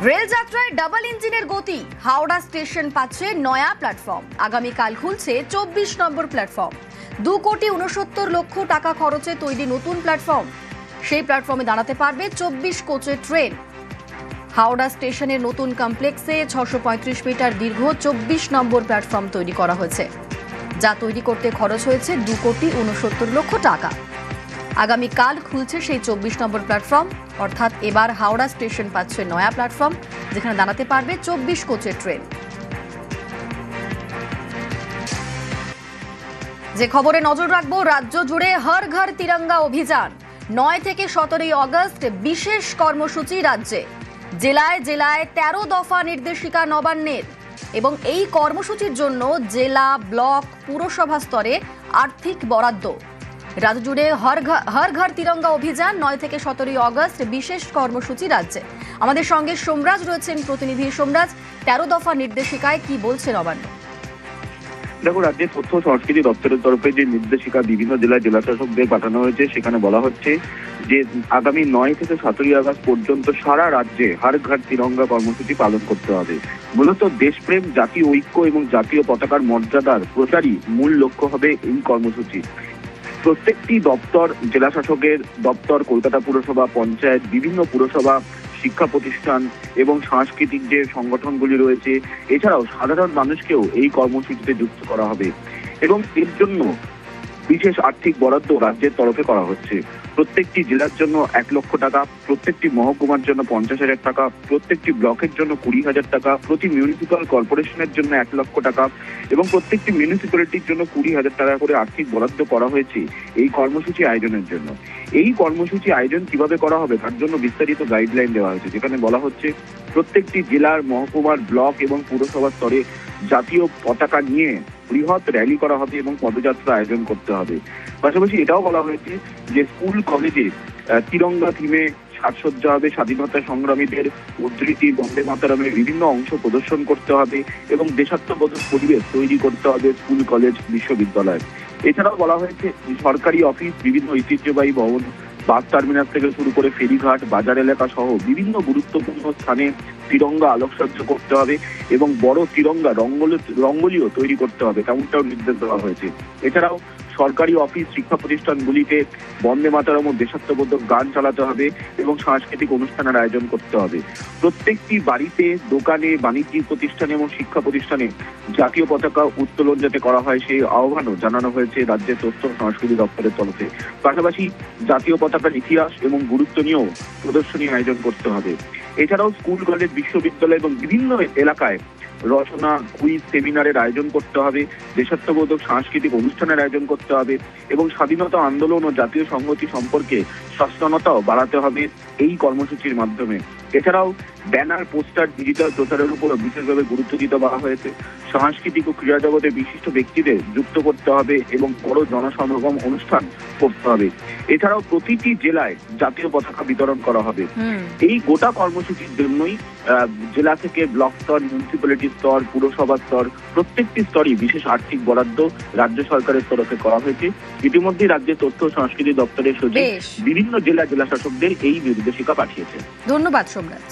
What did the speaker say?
Rail যাত্রায় double ইঞ্জিনের গতি, হাওড়া স্টেশন পাচ্ছে নয়া প্ল্যাটফর্ম। আগামীকাল খুলছে 24 নম্বর প্ল্যাটফর্ম। 2,69,00,000 টাকা খরচে তৈরি নতুন প্ল্যাটফর্ম। সেই প্ল্যাটফর্মে দাঁড়াতে পারবে 24 কোচের ট্রেন। হাওড়া স্টেশনের নতুন কমপ্লেক্সে 635 মিটার দীর্ঘ 24 নম্বর প্ল্যাটফর্ম তৈরি করা হয়েছে, যা তৈরি করতে খরচ হয়েছে 2,69,00,000 টাকা। আগামীকাল খুলছে সেই 24 নম্বর প্ল্যাটফর্ম, অর্থাৎ এবার হাওড়া স্টেশন পাচ্ছে নয়া প্ল্যাটফর্ম, যেখানে দাঁড়াতে পারবে 24 কোচের ট্রেন। যে খবরে নজর রাখবো, রাজ্য জুড়ে হর ঘর তিরঙ্গা অভিযান। 9 থেকে 17 আগস্ট বিশেষ কর্মসূচি রাজ্যে। জেলায় জেলায় 13 দফা নির্দেশিকা নবান্নের, এবং এই কর্মসূচির জন্য জেলা, ব্লক, পুরসভা স্তরে আর্থিক বরাদ্দ। রাজ্য জুড়ে হর ঘর তিরঙ্গা অভিযান, 9 থেকে 17 আগস্ট বিশেষ কর্মসূচি রাজ্যে। আমাদের সঙ্গে সোমরাজ রয়েছেন, প্রতিনিধি সোমরাজ। 13 দফা নির্দেশিকায় কি বলছে নবান্ন? দেখো, রাজ্যের তথ্য সংস্কৃতি দপ্তরের তরফে যে নির্দেশিকা বিভিন্ন জেলায় জেলাশাসকদের পাঠানো হয়েছে, সেখানে বলা হচ্ছে যে আগামী 9 থেকে 17 আগস্ট পর্যন্ত সারা রাজ্যে হর ঘর তিরঙ্গা কর্মসূচি পালন করতে হবে। মূলত দেশপ্রেম, জাতীয় ঐক্য এবং জাতীয় পতাকার মর্যাদার প্রচারই মূল লক্ষ্য হবে এই কর্মসূচি। প্রত্যেকটি দপ্তর, জেলাশাসকের দপ্তর, কলকাতা পুরসভা, পঞ্চায়েত, বিভিন্ন পুরসভা, শিক্ষা প্রতিষ্ঠান এবং সাংস্কৃতিক যে সংগঠনগুলি রয়েছে, এছাড়াও সাধারণ মানুষকেও এই কর্মসূচিতে যুক্ত করা হবে এবং এর জন্য বিশেষ আর্থিক বরাদ্দ রাজ্যের তরফে করা হচ্ছে। প্রত্যেকটি জেলার জন্য 1 লক্ষ টাকা, প্রত্যেকটি মহকুমার জন্য 50,000 টাকা, প্রত্যেকটি ব্লকের জন্য 20,000 টাকা, প্রতি মিউনিসিপ্যাল কর্পোরেশনের জন্য 1 লক্ষ টাকা এবং প্রত্যেকটি মিউনিসিপ্যালিটির জন্য 20,000 টাকা করে আর্থিক বরাদ্দ করা হয়েছে এই কর্মসূচি আয়োজনের জন্য। এই কর্মসূচি আয়োজন কিভাবে করা হবে তার জন্য বিস্তারিত গাইডলাইন দেওয়া হয়েছে, যেখানে বলা হচ্ছে প্রত্যেকটি জেলার, মহকুমার, ব্লক এবং পুরসভা স্তরে জাতীয় পতাকা নিয়ে বৃহৎ র্যালি করা হবে এবং পদযাত্রা আয়োজন করতে হবে। পাশাপাশি এটাও বলা হয়েছে যে স্কুল কলেজে তিরঙ্গা থিমে সাজসজ্জা হবে, স্বাধীনতা সংগ্রামীদের উদ্ধৃতি, বন্দে মাতরমের বিভিন্ন অংশ প্রদর্শন করতে হবে এবং দেশাত্মবোধক পরিবেশ তৈরি করতে হবে স্কুল, কলেজ, বিশ্ববিদ্যালয়। এছাড়াও বলা হয়েছে সরকারি অফিস, বিভিন্ন ঐতিহ্যবাহী ভবন, বাস টার্মিনাস থেকে শুরু করে ফেরিঘাট, বাজার এলাকা সহ বিভিন্ন গুরুত্বপূর্ণ স্থানে তিরঙ্গা আলোকসজ্জা করতে হবে এবং বড় তিরঙ্গা রঙ্গোলিও তৈরি করতে হবে, তেমনটাও নির্দেশ দেওয়া হয়েছে। এছাড়াও সরকারি অফিস, শিক্ষা প্রতিষ্ঠানগুলিতে বন্দে মাতরম ও দেশাত্মবোধক গান চালাতে হবে এবং সাংস্কৃতিক অনুষ্ঠানের আয়োজন করতে হবে। প্রত্যেকটি বাড়িতে, দোকানে, বাণিজ্যিক প্রতিষ্ঠানে এবং শিক্ষা প্রতিষ্ঠানে জাতীয় পতাকা উত্তোলন যাতে করা হয় সেই আহ্বানও জানানো হয়েছে রাজ্যের তথ্য সংস্কৃতি দপ্তরের তরফে। পাশাপাশি জাতীয় পতাকার ইতিহাস এবং গুরুত্ব নিয়েও প্রদর্শনী আয়োজন করতে হবে। এছাড়াও স্কুল, কলেজ, বিশ্ববিদ্যালয় এবং বিভিন্ন এলাকায় রচনা, কুইজ, সেমিনারের আয়োজন করতে হবে, দেশাত্মবোধক সাংস্কৃতিক অনুষ্ঠানের আয়োজন করতে হবে এবং স্বাধীনতা আন্দোলন ও জাতীয় সংহতি সম্পর্কে সচেতনতাও বাড়াতে হবে এই কর্মসূচির মাধ্যমে। এছাড়াও ব্যানার, পোস্টার, ডিজিটাল প্রচারের উপরও বিশেষভাবে গুরুত্ব দিতে বলা হয়েছে। সাংস্কৃতিক ও ক্রীড়া জগতে বিশিষ্ট ব্যক্তিদের যুক্ত করতে হবে এবং বড় জনসমাগম অনুষ্ঠান করতে হবে। এছাড়াও প্রতিটি জেলায় জাতীয় পতাকা বিতরণ করা হবে। এই গোটা কর্মসূচির জন্যই জেলা থেকে ব্লক স্তর, মিউনিসিপ্যালিটি স্তর, পুরসভা স্তর, প্রত্যেকটি স্তরই বিশেষ আর্থিক বরাদ্দ রাজ্য সরকারের তরফে করা হয়েছে। ইতিমধ্যেই রাজ্যের তথ্য সংস্কৃতি দপ্তরের সচিব বিভিন্ন জেলা শাসকদের এই নির্দেশিকা পাঠিয়েছে। ধন্যবাদ সোমরাজ।